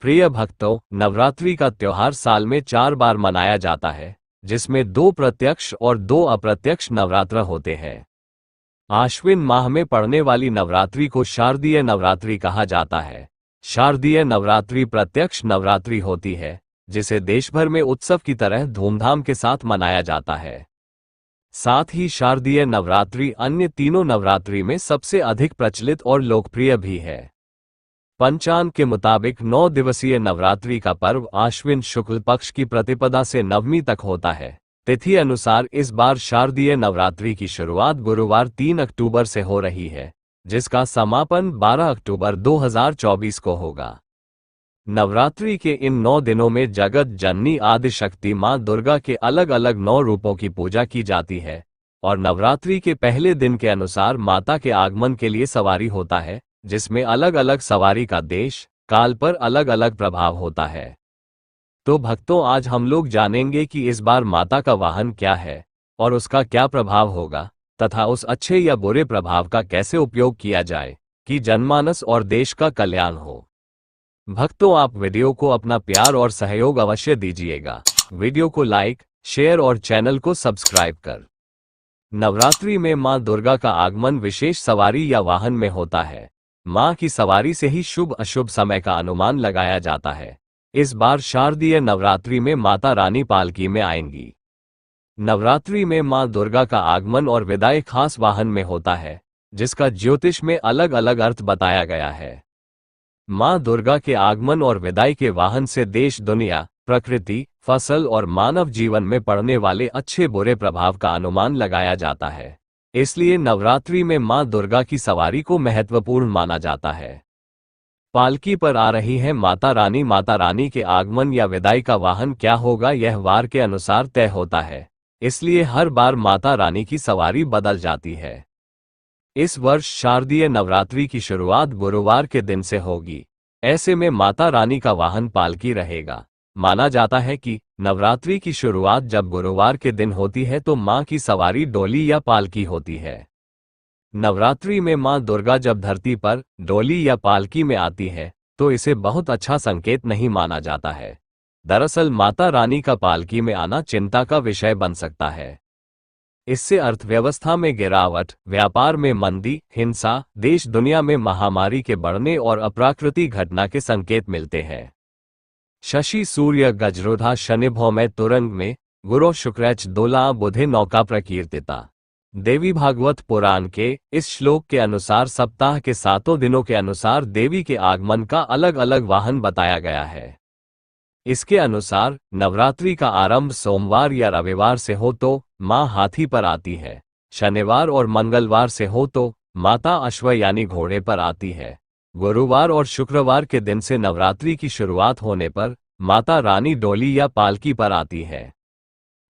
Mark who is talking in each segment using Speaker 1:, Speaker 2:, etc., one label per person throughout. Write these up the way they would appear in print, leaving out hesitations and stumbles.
Speaker 1: प्रिय भक्तों, नवरात्रि का त्योहार साल में 4 बार मनाया जाता है, जिसमें 2 प्रत्यक्ष और 2 अप्रत्यक्ष नवरात्र होते हैं। आश्विन माह में पड़ने वाली नवरात्रि को शारदीय नवरात्रि कहा जाता है। शारदीय नवरात्रि प्रत्यक्ष नवरात्रि होती है, जिसे देश भर में उत्सव की तरह धूमधाम के साथ मनाया जाता है। साथ ही शारदीय नवरात्रि अन्य तीनों नवरात्रि में सबसे अधिक प्रचलित और लोकप्रिय भी है। पंचांग के मुताबिक 9 दिवसीय नवरात्रि का पर्व आश्विन शुक्ल पक्ष की प्रतिपदा से नवमी तक होता है। तिथि अनुसार इस बार शारदीय नवरात्रि की शुरुआत गुरुवार 3 अक्टूबर से हो रही है, जिसका समापन 12 अक्टूबर 2024 को होगा। नवरात्रि के इन 9 दिनों में जगत जननी आदि शक्ति मां दुर्गा के अलग अलग 9 रूपों की पूजा की जाती है और नवरात्रि के पहले दिन के अनुसार माता के आगमन के लिए सवारी होता है, जिसमें अलग अलग सवारी का देश काल पर अलग अलग प्रभाव होता है। तो भक्तों, आज हम लोग जानेंगे कि इस बार माता का वाहन क्या है और उसका क्या प्रभाव होगा तथा उस अच्छे या बुरे प्रभाव का कैसे उपयोग किया जाए कि जनमानस और देश का कल्याण हो। भक्तों, आप वीडियो को अपना प्यार और सहयोग अवश्य दीजिएगा। वीडियो को लाइक, शेयर और चैनल को सब्सक्राइब कर। नवरात्रि में मां दुर्गा का आगमन विशेष सवारी या वाहन में होता है। मां की सवारी से ही शुभ अशुभ समय का अनुमान लगाया जाता है। इस बार शारदीय नवरात्रि में माता रानी पालकी में आएंगी। नवरात्रि में मां दुर्गा का आगमन और विदाई खास वाहन में होता है, जिसका ज्योतिष में अलग अलग अर्थ बताया गया है। मां दुर्गा के आगमन और विदाई के वाहन से देश, दुनिया, प्रकृति, फसल और मानव जीवन में पड़ने वाले अच्छे बुरे प्रभाव का अनुमान लगाया जाता है। इसलिए नवरात्रि में मां दुर्गा की सवारी को महत्वपूर्ण माना जाता है। पालकी पर आ रही है माता रानी। माता रानी के आगमन या विदाई का वाहन क्या होगा, यह वार के अनुसार तय होता है, इसलिए हर बार माता रानी की सवारी बदल जाती है। इस वर्ष शारदीय नवरात्रि की शुरुआत गुरुवार के दिन से होगी। ऐसे में माता रानी का वाहन पालकी रहेगा। माना जाता है कि नवरात्रि की शुरुआत जब गुरुवार के दिन होती है तो मां की सवारी डोली या पालकी होती है। नवरात्रि में मां दुर्गा जब धरती पर डोली या पालकी में आती है तो इसे बहुत अच्छा संकेत नहीं माना जाता है। दरअसल माता रानी का पालकी में आना चिंता का विषय बन सकता है। इससे अर्थव्यवस्था में गिरावट, व्यापार में मंदी, हिंसा, देश दुनिया में महामारी के बढ़ने और अप्राकृतिक घटना के संकेत मिलते हैं। शशि सूर्य गजरोधा शनि भौमय तुरंग में गुरु शुक्रैच दोला बुधे नौका प्रकीर्तिता। देवी भागवत पुराण के इस श्लोक के अनुसार सप्ताह के 7 दिनों के अनुसार देवी के आगमन का अलग अलग वाहन बताया गया है। इसके अनुसार नवरात्रि का आरंभ सोमवार या रविवार से हो तो मां हाथी पर आती है। शनिवार और मंगलवार से हो तो माता अश्व यानी घोड़े पर आती है। गुरुवार और शुक्रवार के दिन से नवरात्रि की शुरुआत होने पर माता रानी डोली या पालकी पर आती है।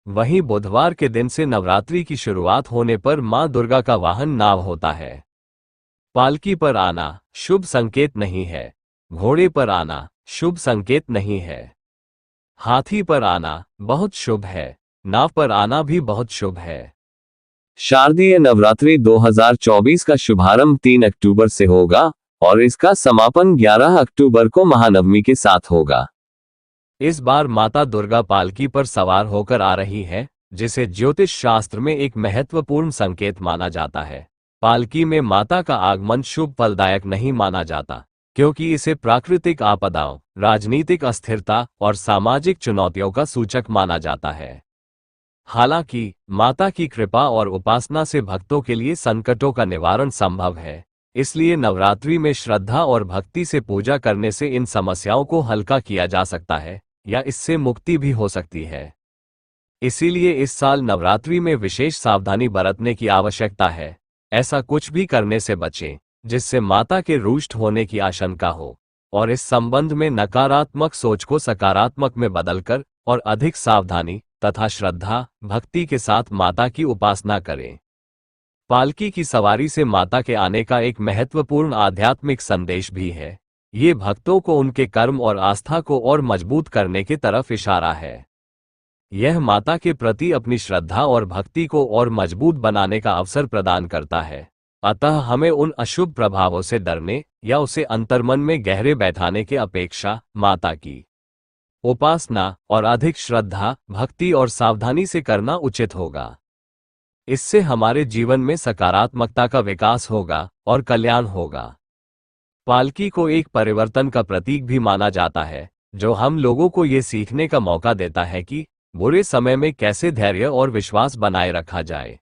Speaker 1: वहीं बुधवार के दिन से नवरात्रि की शुरुआत होने पर मां दुर्गा का वाहन नाव होता है। पालकी पर आना शुभ संकेत नहीं है। घोड़े पर आना शुभ संकेत नहीं है। हाथी पर आना बहुत शुभ है। नाव पर आना भी बहुत शुभ है। शारदीय नवरात्रि 2024 का शुभारंभ 3 अक्टूबर से होगा और इसका समापन 11 अक्टूबर को महानवमी के साथ होगा। इस बार माता दुर्गा पालकी पर सवार होकर आ रही है, जिसे ज्योतिष शास्त्र में एक महत्वपूर्ण संकेत माना जाता है। पालकी में माता का आगमन शुभ फलदायक नहीं माना जाता, क्योंकि इसे प्राकृतिक आपदाओं, राजनीतिक अस्थिरता और सामाजिक चुनौतियों का सूचक माना जाता है। हालांकि माता की कृपा और उपासना से भक्तों के लिए संकटों का निवारण संभव है। इसलिए नवरात्रि में श्रद्धा और भक्ति से पूजा करने से इन समस्याओं को हल्का किया जा सकता है या इससे मुक्ति भी हो सकती है। इसीलिए इस साल नवरात्रि में विशेष सावधानी बरतने की आवश्यकता है। ऐसा कुछ भी करने से बचें जिससे माता के रुष्ट होने की आशंका हो, और इस संबंध में नकारात्मक सोच को सकारात्मक में बदलकर और अधिक सावधानी तथा श्रद्धा भक्ति के साथ माता की उपासना करें। पालकी की सवारी से माता के आने का एक महत्वपूर्ण आध्यात्मिक संदेश भी है। ये भक्तों को उनके कर्म और आस्था को और मजबूत करने की तरफ इशारा है। यह माता के प्रति अपनी श्रद्धा और भक्ति को और मजबूत बनाने का अवसर प्रदान करता है। अतः हमें उन अशुभ प्रभावों से डरने या उसे अंतर्मन में गहरे बैठाने के अपेक्षा माता की उपासना और अधिक श्रद्धा, भक्ति और सावधानी से करना उचित होगा। इससे हमारे जीवन में सकारात्मकता का विकास होगा और कल्याण होगा। पालकी को एक परिवर्तन का प्रतीक भी माना जाता है, जो हम लोगों को ये सीखने का मौका देता है कि बुरे समय में कैसे धैर्य और विश्वास बनाए रखा जाए।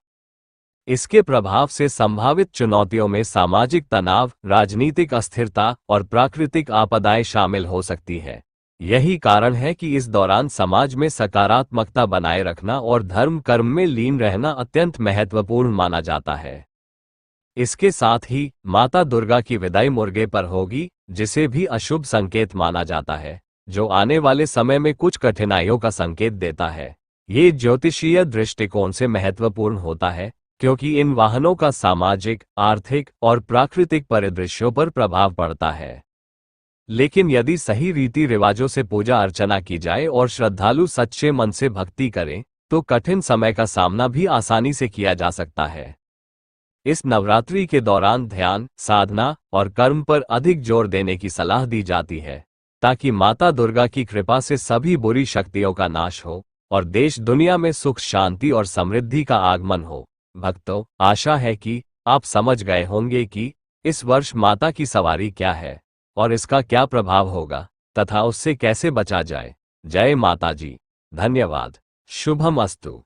Speaker 1: इसके प्रभाव से संभावित चुनौतियों में सामाजिक तनाव, राजनीतिक अस्थिरता और प्राकृतिक आपदाएं शामिल हो सकती है। यही कारण है कि इस दौरान समाज में सकारात्मकता बनाए रखना और धर्म कर्म में लीन रहना अत्यंत महत्वपूर्ण माना जाता है। इसके साथ ही माता दुर्गा की विदाई मुर्गे पर होगी, जिसे भी अशुभ संकेत माना जाता है, जो आने वाले समय में कुछ कठिनाइयों का संकेत देता है। ये ज्योतिषीय दृष्टिकोण से महत्वपूर्ण होता है, क्योंकि इन वाहनों का सामाजिक, आर्थिक और प्राकृतिक परिदृश्यों पर प्रभाव पड़ता है। लेकिन यदि सही रीति रिवाजों से पूजा अर्चना की जाए और श्रद्धालु सच्चे मन से भक्ति करें, तो कठिन समय का सामना भी आसानी से किया जा सकता है। इस नवरात्रि के दौरान ध्यान, साधना और कर्म पर अधिक जोर देने की सलाह दी जाती है, ताकि माता दुर्गा की कृपा से सभी बुरी शक्तियों का नाश हो और देश दुनिया में सुख, शांति और समृद्धि का आगमन हो। भक्तों, आशा है कि आप समझ गए होंगे कि इस वर्ष माता की सवारी क्या है और इसका क्या प्रभाव होगा तथा उससे कैसे बचा जाए। जय माता जी। धन्यवाद। शुभम अस्तु।